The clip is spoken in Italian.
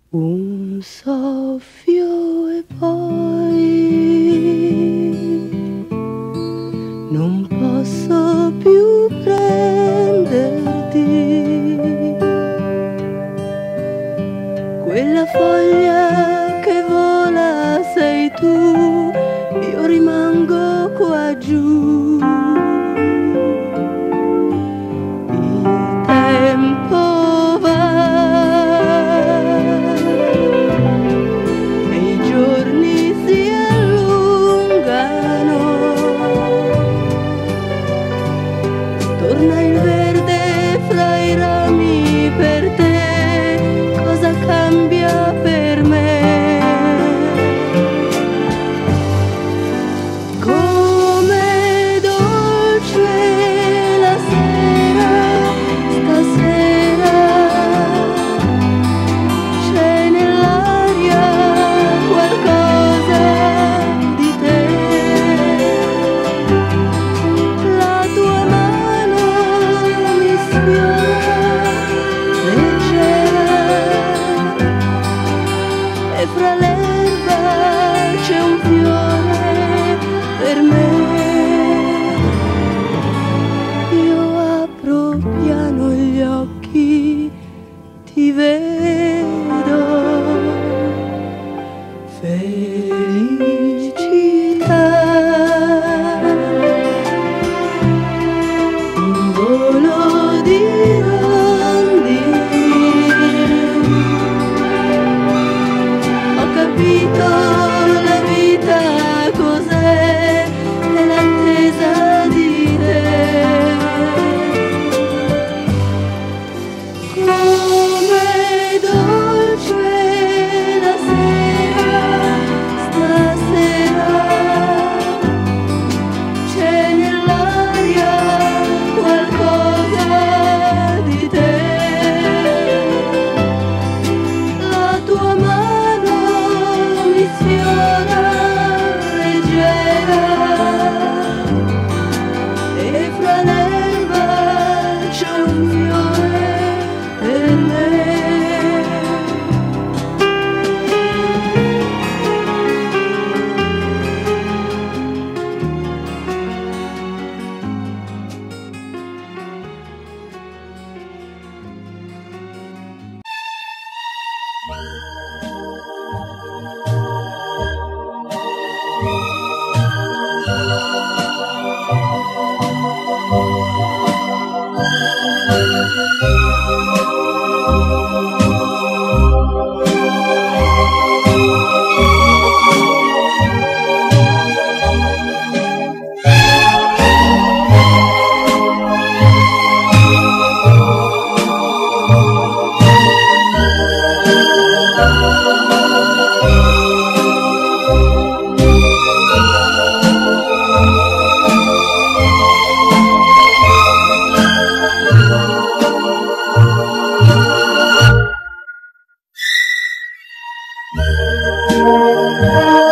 Un soffio e poi non posso più prenderti. Quella foglia che vola sei tu, io rimango qua giù. Il tempo va e i giorni si allungano. Torna il verde fra i rami per te, cosa cambia per me? Come dolce la sera, stasera c'è nell'aria qualcosa di te. La tua mano mi sfiora leggera e fra l'erba c'è un fiore per me. Io apro piano gli occhi, ti vedo, felicità, un volo di rondini. Ho capito la vita cos'è, è l'attesa di te. Come dolce la sera, stasera c'è nell'aria qualcosa di te. La tua mano mi sfiora leggera e fra l'erba c'è un fiore per me. Thank you.